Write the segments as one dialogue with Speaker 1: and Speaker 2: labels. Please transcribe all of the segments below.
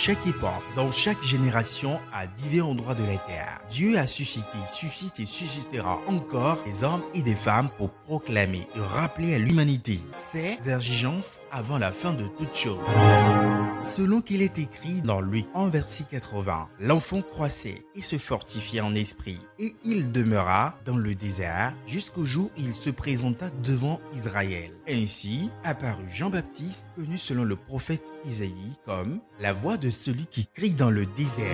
Speaker 1: chaque époque, dans chaque génération, à divers endroits de la terre, Dieu a suscité, suscite et suscitera encore des hommes et des femmes pour proclamer et rappeler à l'humanité ses exigences avant la fin de toute chose. Selon qu'il est écrit dans Luc 1 verset 80, l'enfant croissait et se fortifiait en esprit, et il demeura dans le désert jusqu'au jour où il se présenta devant Israël. Ainsi apparut Jean-Baptiste, connu selon le prophète Isaïe comme la voix de celui qui crie dans le désert.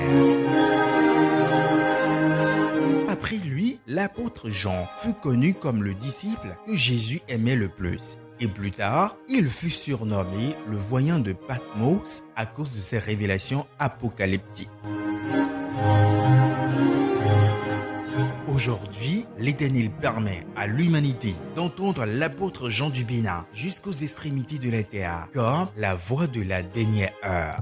Speaker 1: Après lui, l'apôtre Jean fut connu comme le disciple que Jésus aimait le plus. Et plus tard, il fut surnommé le voyant de Patmos à cause de ses révélations apocalyptiques. Aujourd'hui, l'Éternel permet à l'humanité d'entendre l'apôtre Jean du Bénin jusqu'aux extrémités de la terre comme la voix de la dernière heure.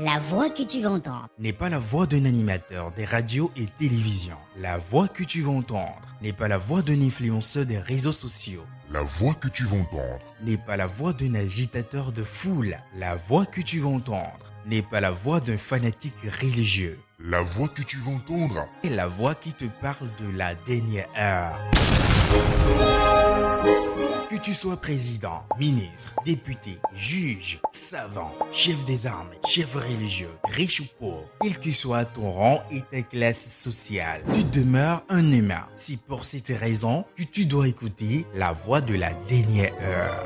Speaker 2: La voix que tu vas entendre
Speaker 1: N'est pas la voix d'un animateur des radios et télévisions. La voix que tu vas entendre n'est pas la voix d'un influenceur des réseaux sociaux.
Speaker 3: La voix que tu vas entendre
Speaker 1: N'est pas la voix d'un agitateur de foule. La voix que tu vas entendre n'est pas la voix d'un fanatique religieux.
Speaker 3: La voix que tu vas entendre
Speaker 1: Et la voix qui te parle de la dernière heure. Que tu sois président, ministre, député, juge, savant, chef des armées, chef religieux, riche ou pauvre, quel que soit ton rang et ta classe sociale, tu demeures un humain. C'est pour cette raison que tu dois écouter la voix de la dernière heure.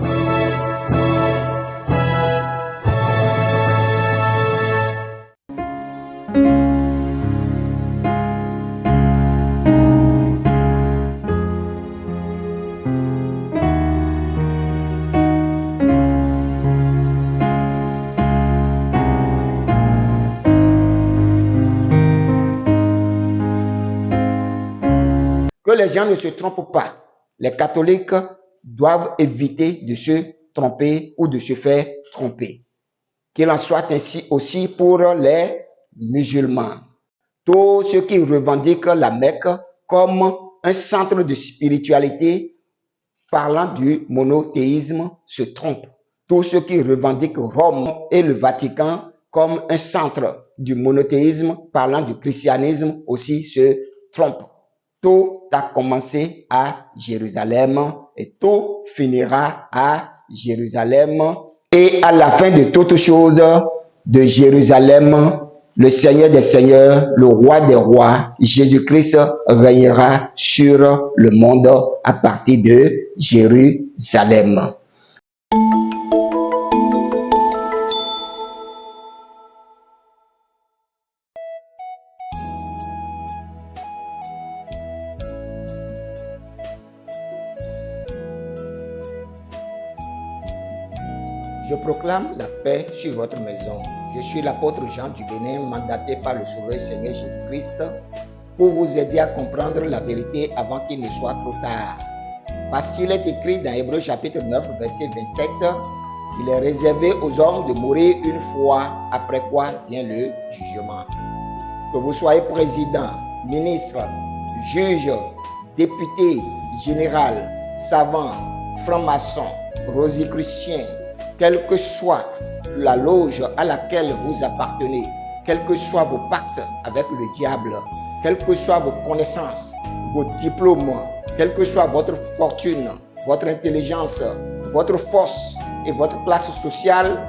Speaker 4: Que les gens ne se trompent pas. Les catholiques doivent éviter de se tromper ou de se faire tromper. Qu'il en soit ainsi aussi pour les musulmans. Tous ceux qui revendiquent la Mecque comme un centre de spiritualité parlant du monothéisme se trompent. Tous ceux qui revendiquent Rome et le Vatican comme un centre du monothéisme parlant du christianisme aussi se trompent. Tout a commencé à Jérusalem et tout finira à Jérusalem. Et à la fin de toutes choses, de Jérusalem, le Seigneur des Seigneurs, le Roi des Rois, Jésus-Christ régnera sur le monde à partir de Jérusalem. Je proclame la paix sur votre maison. Je suis l'apôtre Jean du Bénin, mandaté par le Sauveur Seigneur Jésus-Christ pour vous aider à comprendre la vérité avant qu'il ne soit trop tard. Parce qu'il est écrit dans Hébreux chapitre 9, verset 27, il est réservé aux hommes de mourir une fois, après quoi vient le jugement. Que vous soyez président, ministre, juge, député, général, savant, franc-maçon, rosicrucien, quelle que soit la loge à laquelle vous appartenez, quels que soient vos pactes avec le diable, quelles que soient vos connaissances, vos diplômes, quelle que soit votre fortune, votre intelligence, votre force et votre classe sociale,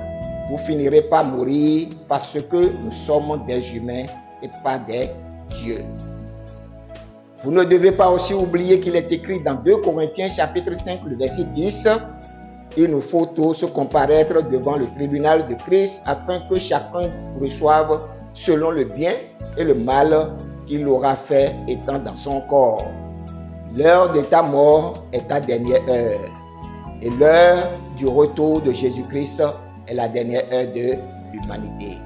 Speaker 4: vous finirez par mourir parce que nous sommes des humains et pas des dieux. Vous ne devez pas aussi oublier qu'il est écrit dans 2 Corinthiens chapitre 5, le verset 10, il nous faut tous comparaître devant le tribunal de Christ afin que chacun reçoive selon le bien et le mal qu'il aura fait étant dans son corps. L'heure de ta mort est ta dernière heure et l'heure du retour de Jésus-Christ est la dernière heure de l'humanité.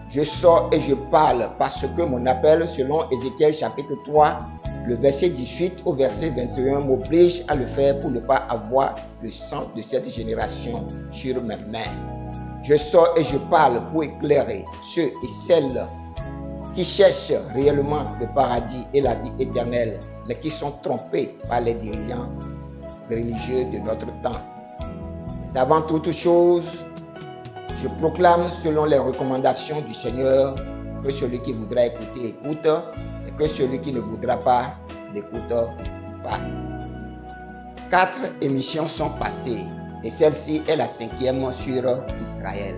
Speaker 4: Je sors et je parle parce que mon appel selon Ézéchiel chapitre 3, le verset 18 au verset 21 m'oblige à le faire pour ne pas avoir le sang de cette génération sur mes mains. Je sors et je parle pour éclairer ceux et celles qui cherchent réellement le paradis et la vie éternelle, mais qui sont trompés par les dirigeants religieux de notre temps. Mais avant toute chose, Je proclame selon les recommandations du Seigneur que celui qui voudra écouter, écoute, et que celui qui ne voudra pas, n'écoute pas. 4 émissions sont passées et celle-ci est la 5e sur Israël.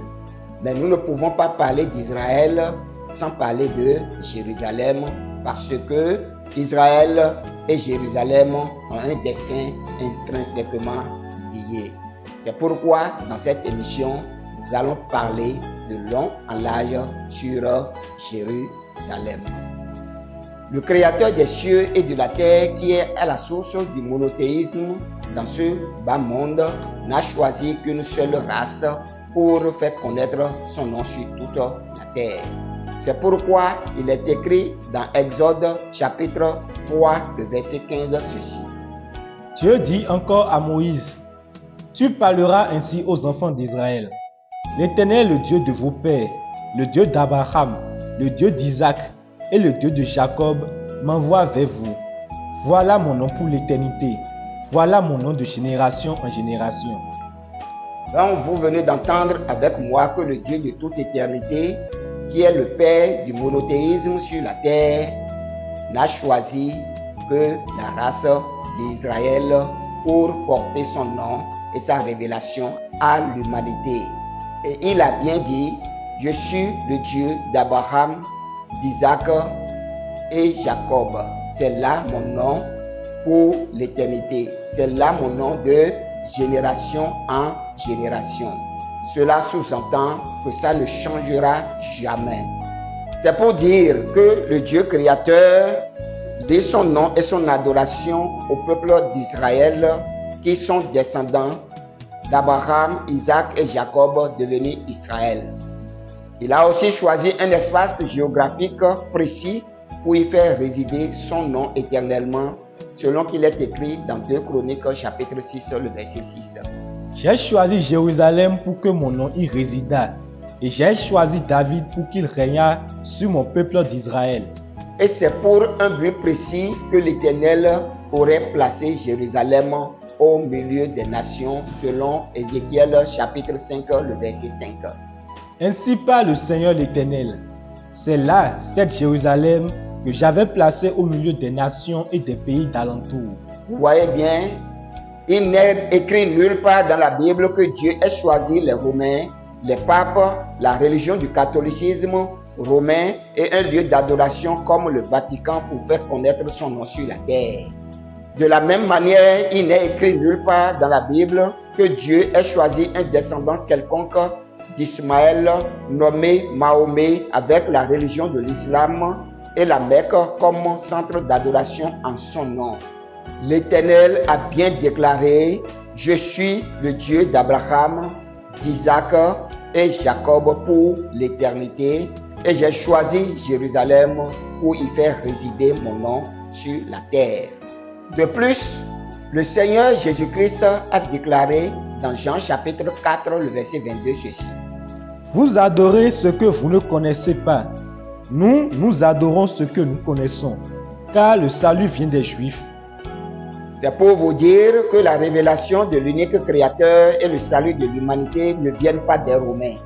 Speaker 4: Mais nous ne pouvons pas parler d'Israël sans parler de Jérusalem parce que Israël et Jérusalem ont un dessein intrinsèquement lié. C'est pourquoi dans cette émission, nous allons parler de long en large sur Jérusalem. Le Créateur des cieux et de la terre, qui est à la source du monothéisme dans ce bas monde, n'a choisi qu'une seule race pour faire connaître son nom sur toute la terre. C'est pourquoi il est écrit dans Exode chapitre 3, le verset 15, ceci.
Speaker 5: Dieu dit encore à Moïse, « Tu parleras ainsi aux enfants d'Israël. L'Éternel, le Dieu de vos pères, le Dieu d'Abraham, le Dieu d'Isaac et le Dieu de Jacob m'envoie vers vous. Voilà mon nom pour l'éternité. Voilà mon nom de génération en génération. »
Speaker 4: Donc vous venez d'entendre avec moi que le Dieu de toute éternité, qui est le Père du monothéisme sur la terre, n'a choisi que la race d'Israël pour porter son nom et sa révélation à l'humanité. Et il a bien dit, je suis le Dieu d'Abraham, d'Isaac et Jacob. C'est là mon nom pour l'éternité. C'est là mon nom de génération en génération. Cela sous-entend que ça ne changera jamais. C'est pour dire que le Dieu créateur dit son nom et son adoration au peuple d'Israël qui sont descendants d'Abraham, Isaac et Jacob devenus Israël. Il a aussi choisi un espace géographique précis pour y faire résider son nom éternellement, selon qu'il est écrit dans 2 Chroniques chapitre 6, le verset 6.
Speaker 5: J'ai choisi Jérusalem pour que mon nom y résidât, et j'ai choisi David pour qu'il régnât sur mon peuple d'Israël.
Speaker 4: Et c'est pour un but précis que l'Éternel aurait placé Jérusalem au milieu des nations, selon Ézéchiel chapitre 5, le verset 5.
Speaker 5: Ainsi parle le Seigneur l'Éternel. C'est là, cette Jérusalem, que j'avais placée au milieu des nations et des pays d'alentour.
Speaker 4: Vous voyez bien, il n'est écrit nulle part dans la Bible que Dieu ait choisi les Romains, les papes, la religion du catholicisme romain et un lieu d'adoration comme le Vatican pour faire connaître son nom sur la terre. De la même manière, il n'est écrit nulle part dans la Bible que Dieu ait choisi un descendant quelconque d'Ismaël nommé Mahomet avec la religion de l'islam et la Mecque comme centre d'adoration en son nom. L'Éternel a bien déclaré, je suis le Dieu d'Abraham, d'Isaac et Jacob pour l'éternité et j'ai choisi Jérusalem pour y faire résider mon nom sur la terre. De plus, le Seigneur Jésus-Christ a déclaré dans Jean chapitre 4, le verset 22 ceci.
Speaker 5: Vous adorez ce que vous ne connaissez pas. Nous adorons ce que nous connaissons, car le salut vient des Juifs.
Speaker 4: C'est pour vous dire que la révélation de l'unique Créateur et le salut de l'humanité ne viennent pas des Romains,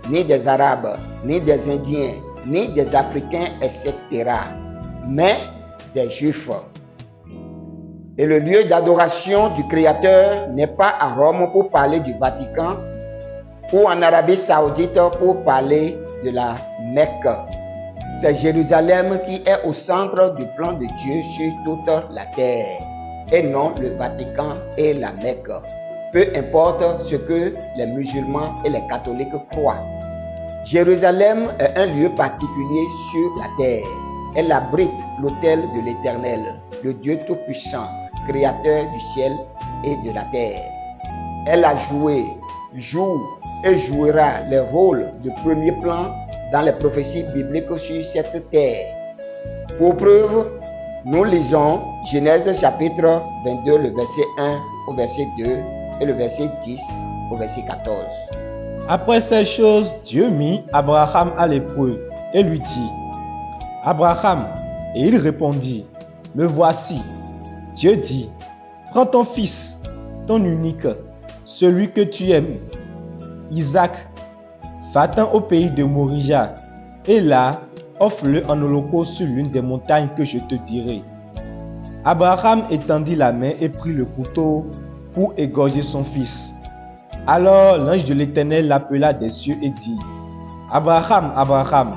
Speaker 4: ni des Arabes, ni des Indiens, ni des Africains, etc., mais des Juifs. Et le lieu d'adoration du Créateur n'est pas à Rome pour parler du Vatican ou en Arabie Saoudite pour parler de la Mecque. C'est Jérusalem qui est au centre du plan de Dieu sur toute la terre et non le Vatican et la Mecque. Peu importe ce que les musulmans et les catholiques croient. Jérusalem est un lieu particulier sur la terre. Elle abrite l'autel de l'Éternel, le Dieu Tout-Puissant, Créateur du ciel et de la terre. Elle a joué, joue et jouera les rôles de premier plan dans les prophéties bibliques sur cette terre. Pour preuve, nous lisons Genèse chapitre 22, le verset 1 au verset 2 et le verset 10 au verset 14.
Speaker 5: Après ces choses, Dieu mit Abraham à l'épreuve et lui dit, « Abraham » et il répondit, « Me voici. » Dieu dit, « Prends ton fils, ton unique, celui que tu aimes, Isaac, va-t'en au pays de Morija, et là, offre-le en holocauste sur l'une des montagnes que je te dirai. Abraham étendit la main et prit le couteau pour égorger son fils. Alors l'ange de l'Éternel l'appela des cieux et dit, « Abraham, Abraham !»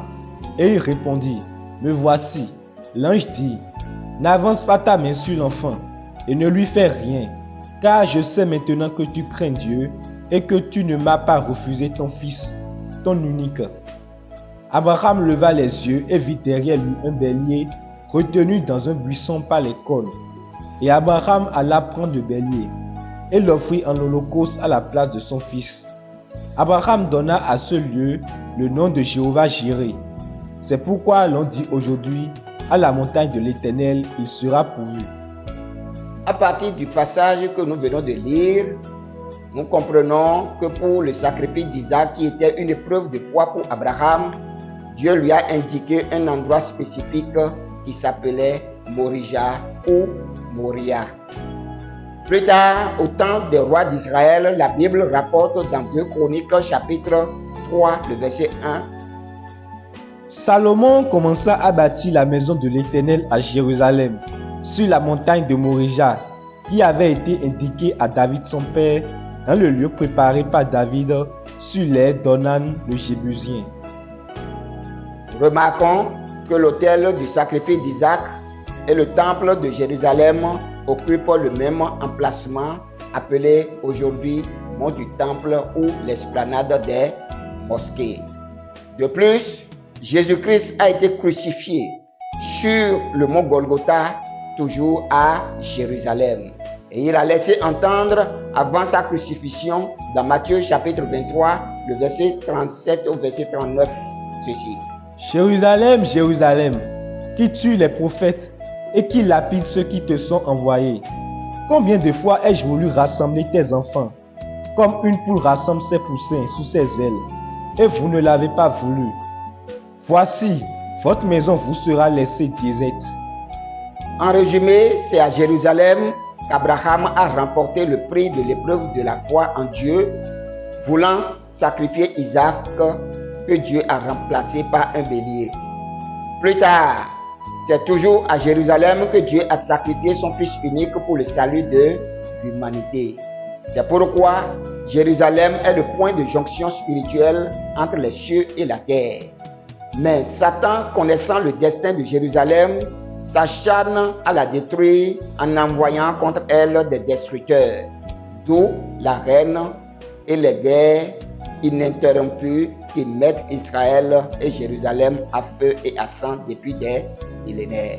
Speaker 5: Et il répondit, « Me voici. » L'ange dit, « N'avance pas ta main sur l'enfant et ne lui fais rien, car je sais maintenant que tu crains Dieu et que tu ne m'as pas refusé ton fils, ton unique. » Abraham leva les yeux et vit derrière lui un bélier retenu dans un buisson par les cornes. Et Abraham alla prendre le bélier et l'offrit en holocauste à la place de son fils. Abraham donna à ce lieu le nom de Jéhovah Jireh. C'est pourquoi l'on dit aujourd'hui, à la montagne de l'Éternel, il sera pourvu.
Speaker 4: À partir du passage que nous venons de lire, nous comprenons que pour le sacrifice d'Isaac, qui était une épreuve de foi pour Abraham, Dieu lui a indiqué un endroit spécifique qui s'appelait Morija ou Moria. Plus tard, au temps des rois d'Israël, la Bible rapporte dans 2 Chroniques chapitre 3, le verset 1.
Speaker 5: Salomon commença à bâtir la maison de l'Éternel à Jérusalem, sur la montagne de Morija, qui avait été indiquée à David son père, dans le lieu préparé par David sur l'aire d'Ornan le Jébusien.
Speaker 4: Remarquons que l'autel du sacrifice d'Isaac et le temple de Jérusalem occupent le même emplacement appelé aujourd'hui mont du temple ou l'esplanade des mosquées. De plus, Jésus-Christ a été crucifié sur le mont Golgotha, toujours à Jérusalem. Et il a laissé entendre avant sa crucifixion dans Matthieu chapitre 23, le verset 37 au verset 39, ceci.
Speaker 5: Jérusalem, Jérusalem, qui tue les prophètes et qui lapide ceux qui te sont envoyés. Combien de fois ai-je voulu rassembler tes enfants, comme une poule rassemble ses poussins sous ses ailes, et vous ne l'avez pas voulu. Voici, votre maison vous sera laissée déserte.
Speaker 4: En résumé, c'est à Jérusalem qu'Abraham a remporté le prix de l'épreuve de la foi en Dieu, voulant sacrifier Isaac que Dieu a remplacé par un bélier. Plus tard, c'est toujours à Jérusalem que Dieu a sacrifié son Fils unique pour le salut de l'humanité. C'est pourquoi Jérusalem est le point de jonction spirituelle entre les cieux et la terre. Mais Satan, connaissant le destin de Jérusalem, s'acharne à la détruire en envoyant contre elle des destructeurs, d'où la reine et les guerres ininterrompues qui mettent Israël et Jérusalem à feu et à sang depuis des millénaires.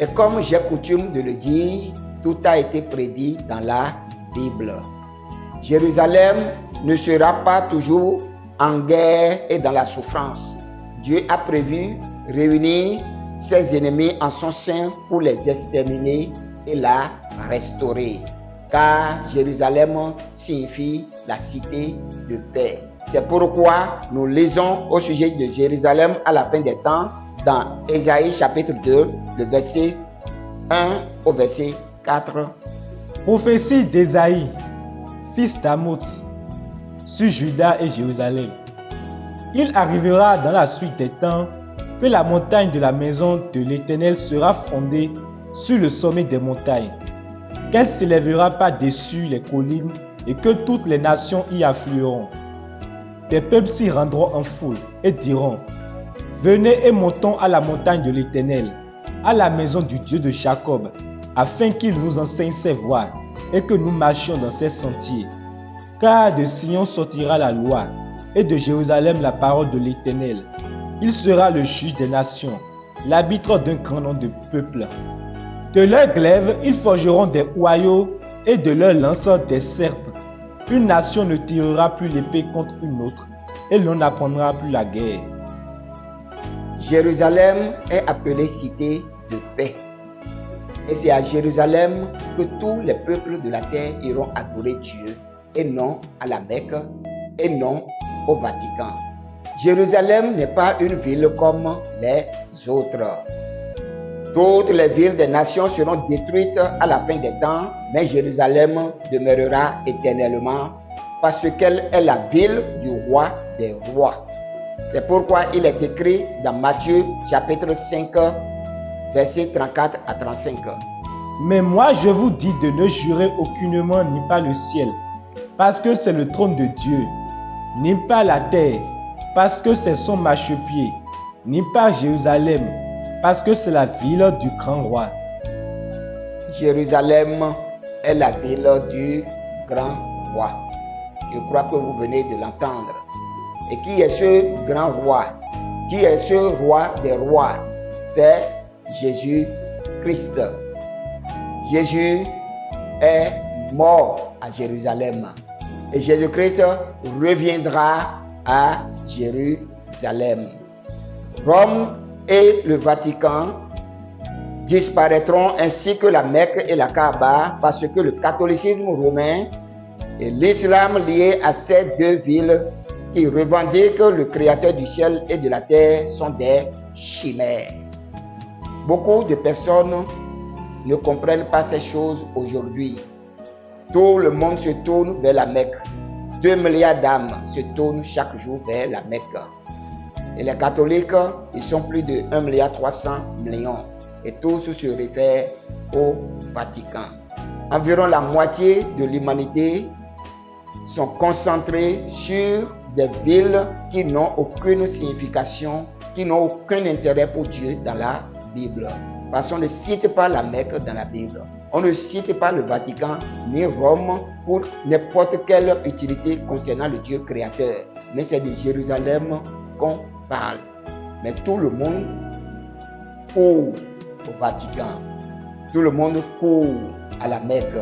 Speaker 4: Et comme j'ai coutume de le dire, tout a été prédit dans la Bible. Jérusalem ne sera pas toujours en guerre et dans la souffrance. Dieu a prévu réunir ses ennemis en son sein pour les exterminer et la restaurer. Car Jérusalem signifie la cité de paix. C'est pourquoi nous lisons au sujet de Jérusalem à la fin des temps dans Ésaïe chapitre 2, le verset 1 au verset 4.
Speaker 5: Prophétie d'Ésaïe, fils d'Amoz, sur Juda et Jérusalem. Il arrivera dans la suite des temps que la montagne de la maison de l'Éternel sera fondée sur le sommet des montagnes, qu'elle s'élèvera par-dessus les collines et que toutes les nations y afflueront. Des peuples s'y rendront en foule et diront, « Venez et montons à la montagne de l'Éternel, à la maison du Dieu de Jacob, afin qu'il nous enseigne ses voies et que nous marchions dans ses sentiers. Car de Sion sortira la loi et de Jérusalem la parole de l'Éternel. Il sera le juge des nations, l'arbitre d'un grand nombre de peuples. De leurs glaives, ils forgeront des hoyaux et de leurs lances des serpes. Une nation ne tirera plus l'épée contre une autre et l'on n'apprendra plus la guerre. »
Speaker 4: Jérusalem est appelée cité de paix. Et c'est à Jérusalem que tous les peuples de la terre iront adorer Dieu et non à la Mecque et non au Vatican. Jérusalem n'est pas une ville comme les autres. Toutes les villes des nations seront détruites à la fin des temps, mais Jérusalem demeurera éternellement parce qu'elle est la ville du roi des rois. C'est pourquoi il est écrit dans Matthieu chapitre 5, versets 34 à 35.
Speaker 5: Mais moi je vous dis de ne jurer aucunement ni par le ciel, parce que c'est le trône de Dieu, ni par la terre, parce que c'est son marchepied, ni par Jérusalem, parce que c'est la ville du grand roi.
Speaker 4: Jérusalem est la ville du grand roi. Je crois que vous venez de l'entendre. Et qui est ce grand roi? Qui est ce roi des rois? C'est Jésus-Christ. Jésus est mort à Jérusalem. Et Jésus-Christ reviendra à Jérusalem. Rome et le Vatican disparaîtront ainsi que la Mecque et la Kaaba parce que le catholicisme romain et l'islam lié à ces deux villes qui revendiquent le créateur du ciel et de la terre sont des chimères. Beaucoup de personnes ne comprennent pas ces choses aujourd'hui. Tout le monde se tourne vers la Mecque. 2 milliards d'âmes se tournent chaque jour vers la Mecque. Et les catholiques, ils sont plus de 1,3 milliard. Et tous se réfèrent au Vatican. Environ la moitié de l'humanité sont concentrés sur des villes qui n'ont aucune signification, qui n'ont aucun intérêt pour Dieu dans la Bible. Parce qu'on ne cite pas la Mecque dans la Bible. On ne cite pas le Vatican ni Rome pour n'importe quelle utilité concernant le Dieu créateur. Mais c'est de Jérusalem qu'on parle. Mais tout le monde court au Vatican. Tout le monde court à la Mecque.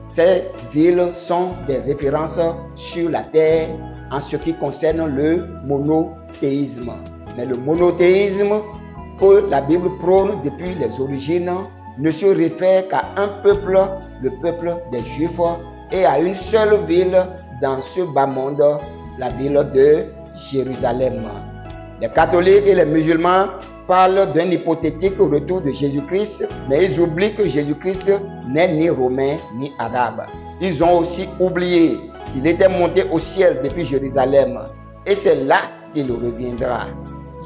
Speaker 4: Ces villes sont des références sur la terre en ce qui concerne le monothéisme. Mais le monothéisme que la Bible prône depuis les origines ne se réfère qu'à un peuple, le peuple des Juifs, et à une seule ville dans ce bas monde, la ville de Jérusalem. Les catholiques et les musulmans parlent d'un hypothétique retour de Jésus-Christ, mais ils oublient que Jésus-Christ n'est ni romain ni arabe. Ils ont aussi oublié qu'il était monté au ciel depuis Jérusalem, et c'est là qu'il reviendra.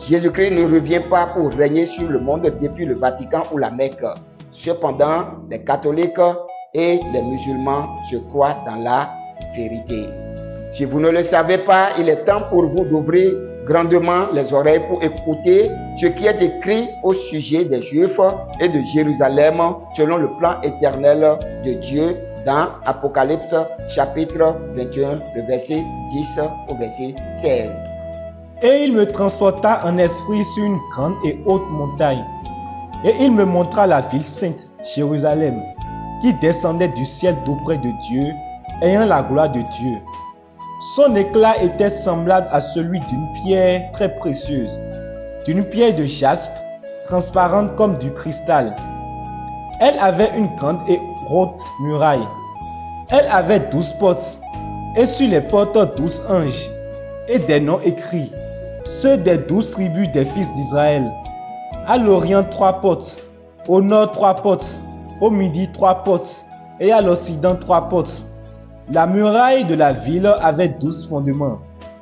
Speaker 4: Jésus-Christ ne revient pas pour régner sur le monde depuis le Vatican ou la Mecque. Cependant, les catholiques et les musulmans se croient dans la vérité. Si vous ne le savez pas, il est temps pour vous d'ouvrir grandement les oreilles pour écouter ce qui est écrit au sujet des Juifs et de Jérusalem selon le plan éternel de Dieu dans Apocalypse chapitre 21, le verset 10 au verset 16.
Speaker 5: Et il me transporta en esprit sur une grande et haute montagne. Et il me montra la ville sainte, Jérusalem, qui descendait du ciel d'auprès de Dieu, ayant la gloire de Dieu. Son éclat était semblable à celui d'une pierre très précieuse, d'une pierre de jaspe, transparente comme du cristal. Elle avait une grande et haute muraille. Elle avait 12 portes, et sur les portes 12 anges, et des noms écrits, ceux des 12 tribus des fils d'Israël. À l'orient 3 portes, au nord 3 portes, au midi 3 portes, et à l'occident 3 portes. La muraille de la ville avait 12 fondements,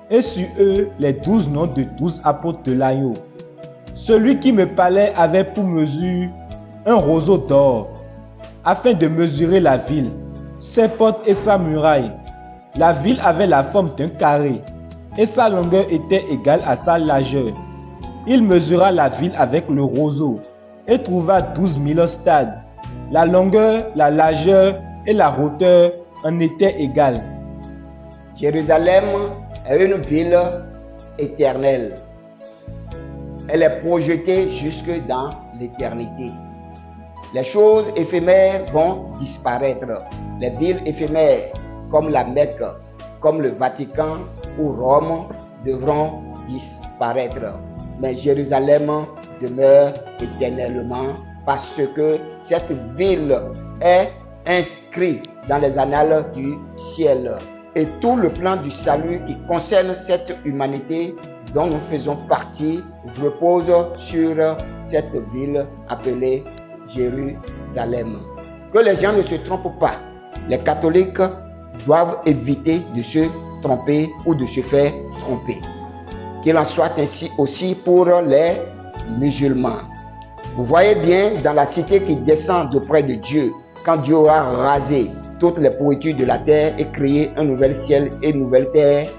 Speaker 5: et sur eux les 12 noms de 12 apôtres de l'agneau. Celui qui me parlait avait pour mesure un roseau d'or, afin de mesurer la ville, ses portes et sa muraille. La ville avait la forme d'un carré, et sa longueur était égale à sa largeur. Il mesura la ville avec le roseau, et trouva 12 000 stades. La longueur, la largeur et la hauteur en étaient égales.
Speaker 4: Jérusalem est une ville éternelle. Elle est projetée jusque dans l'éternité. Les choses éphémères vont disparaître. Les villes éphémères comme la Mecque, comme le Vatican ou Rome devront disparaître. Mais Jérusalem demeure éternellement parce que cette ville est inscrite dans les annales du ciel. Et tout le plan du salut qui concerne cette humanité dont nous faisons partie repose sur cette ville appelée Jérusalem. Que les gens ne se trompent pas. Les catholiques doivent éviter de se tromper ou de se faire tromper. Qu'il en soit ainsi aussi pour les musulmans. Vous voyez bien, dans la cité qui descend d'auprès de Dieu, quand Dieu aura rasé toutes les pourritures de la terre et créé un nouvel ciel et une nouvelle terre,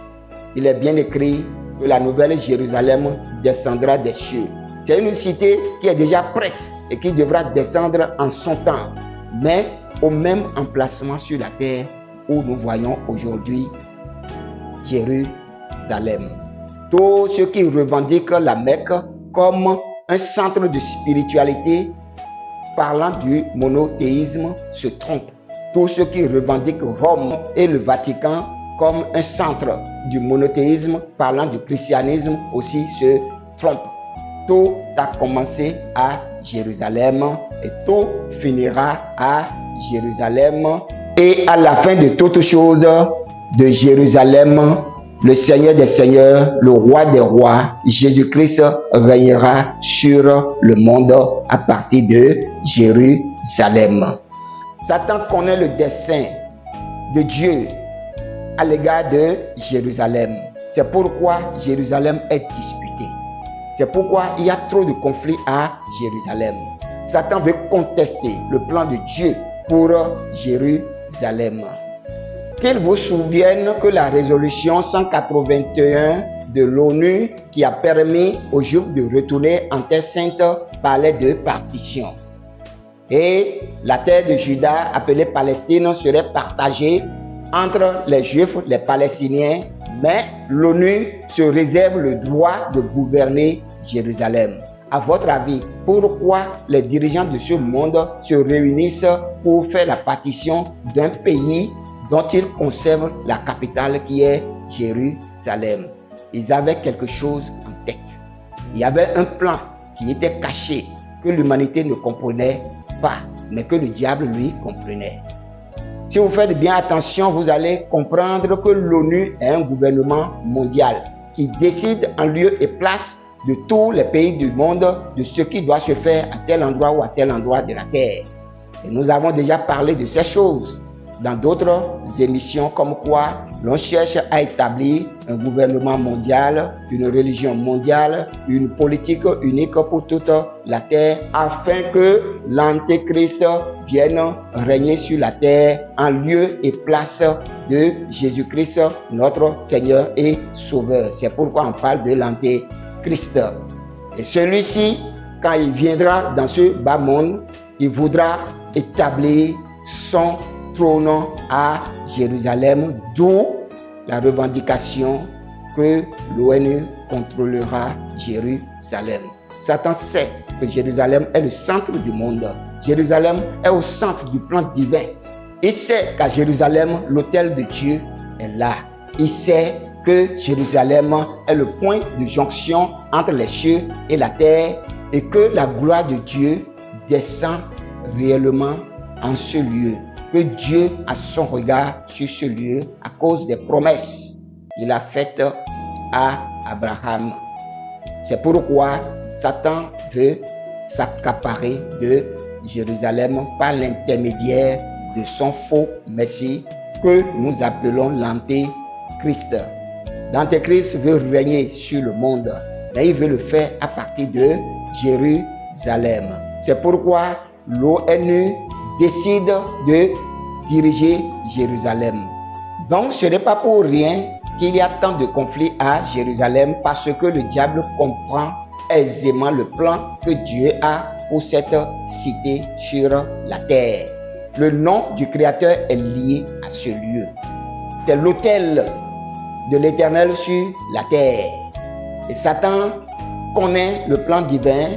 Speaker 4: il est bien écrit que la nouvelle Jérusalem descendra des cieux. C'est une cité qui est déjà prête et qui devra descendre en son temps, mais au même emplacement sur la terre où nous voyons aujourd'hui Jérusalem. Tous ceux qui revendiquent la Mecque comme un centre de spiritualité parlant du monothéisme se trompent. Tous ceux qui revendiquent Rome et le Vatican comme un centre du monothéisme parlant du christianisme aussi se trompent. Tout a commencé à Jérusalem et tout finira à Jérusalem. Et à la fin de toutes choses, de Jérusalem, le Seigneur des Seigneurs, le Roi des Rois, Jésus-Christ régnera sur le monde à partir de Jérusalem. Satan connaît le dessein de Dieu à l'égard de Jérusalem. C'est pourquoi Jérusalem est disputée. C'est pourquoi il y a trop de conflits à Jérusalem. Satan veut contester le plan de Dieu pour Jérusalem. Qu'il vous souvienne que la résolution 181 de l'ONU qui a permis aux Juifs de retourner en Terre Sainte parlait de partition. Et la terre de Juda, appelée Palestine, serait partagée entre les Juifs, les Palestiniens, mais l'ONU se réserve le droit de gouverner Jérusalem. À votre avis, pourquoi les dirigeants de ce monde se réunissent pour faire la partition d'un pays dont ils conservent la capitale qui est Jérusalem? Ils avaient quelque chose en tête. Il y avait un plan qui était caché, que l'humanité ne comprenait pas, mais que le diable, lui, comprenait. Si vous faites bien attention, vous allez comprendre que l'ONU est un gouvernement mondial qui décide en lieu et place de tous les pays du monde de ce qui doit se faire à tel endroit ou à tel endroit de la terre. Et nous avons déjà parlé de ces choses dans d'autres émissions, comme quoi l'on cherche à établir un gouvernement mondial, une religion mondiale, une politique unique pour toute la terre, afin que l'Antéchrist vienne régner sur la terre en lieu et place de Jésus-Christ, notre Seigneur et Sauveur. C'est pourquoi on parle de l'Antéchrist. Et celui-ci, quand il viendra dans ce bas monde, il voudra établir son trône à Jérusalem, d'où la revendication que l'ONU contrôlera Jérusalem. Satan sait que Jérusalem est le centre du monde. Jérusalem est au centre du plan divin. Il sait qu'à Jérusalem, l'autel de Dieu est là. Il sait que Jérusalem est le point de jonction entre les cieux et la terre et que la gloire de Dieu descend réellement en ce lieu. Que Dieu a son regard sur ce lieu à cause des promesses qu'il a faites à Abraham. C'est pourquoi Satan veut s'accaparer de Jérusalem par l'intermédiaire de son faux Messie que nous appelons l'Antéchrist. L'Antéchrist veut régner sur le monde, mais il veut le faire à partir de Jérusalem. C'est pourquoi l'ONU décide de diriger Jérusalem. Donc ce n'est pas pour rien qu'il y a tant de conflits à Jérusalem, parce que le diable comprend aisément le plan que Dieu a pour cette cité sur la terre. Le nom du Créateur est lié à ce lieu. C'est l'autel de l'Éternel sur la terre. Et Satan connaît le plan divin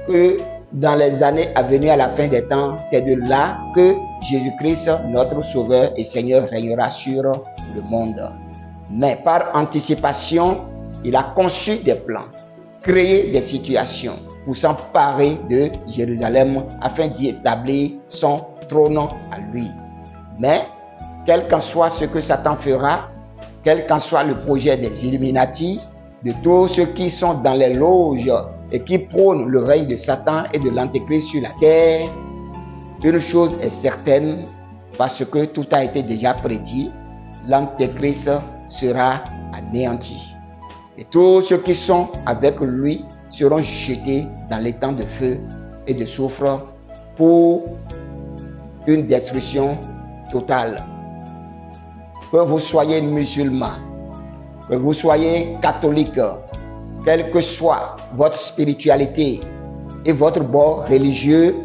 Speaker 4: que dans les années à venir, à la fin des temps, c'est de là que Jésus-Christ, notre Sauveur et Seigneur, régnera sur le monde. Mais par anticipation, il a conçu des plans, créé des situations pour s'emparer de Jérusalem afin d'y établir son trône à lui. Mais, quel qu'en soit ce que Satan fera, quel qu'en soit le projet des Illuminati, de tous ceux qui sont dans les loges et qui prônent le règne de Satan et de l'Antéchrist sur la terre, une chose est certaine, parce que tout a été déjà prédit. L'Antéchrist sera anéanti. Et tous ceux qui sont avec lui seront jetés dans les temps de feu et de soufre pour une destruction totale. Que vous soyez musulman, que vous soyez catholique, quelle que soit votre spiritualité et votre bord religieux,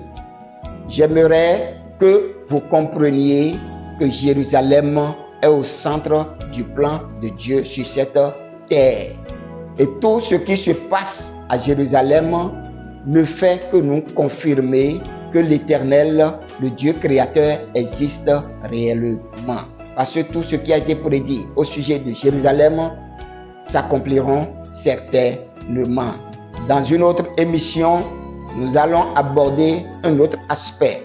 Speaker 4: j'aimerais que vous compreniez que Jérusalem est au centre du plan de Dieu sur cette terre. Et tout ce qui se passe à Jérusalem ne fait que nous confirmer que l'Éternel, le Dieu créateur, existe réellement. Parce que tout ce qui a été prédit au sujet de Jérusalem s'accompliront certainement. Dans une autre émission, nous allons aborder un autre aspect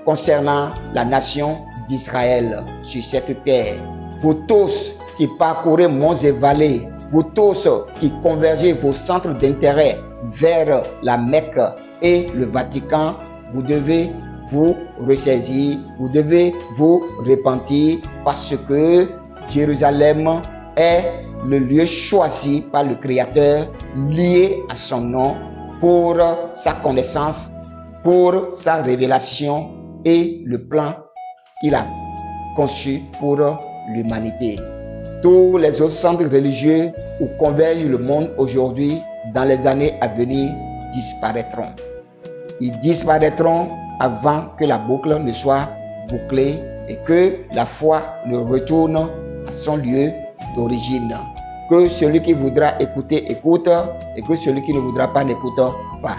Speaker 4: concernant la nation d'Israël sur cette terre. Vous tous qui parcourez monts et vallées, vous tous qui convergez vos centres d'intérêt vers la Mecque et le Vatican, vous devez vous ressaisir, vous devez vous repentir parce que Jérusalem est le lieu choisi par le Créateur, lié à son nom pour sa connaissance, pour sa révélation et le plan qu'il a conçu pour l'humanité. Tous les autres centres religieux où converge le monde aujourd'hui, dans les années à venir, disparaîtront. Ils disparaîtront avant que la boucle ne soit bouclée et que la foi ne retourne à son lieu d'origine. Que celui qui voudra écouter, écoute, et que celui qui ne voudra pas n'écoute pas.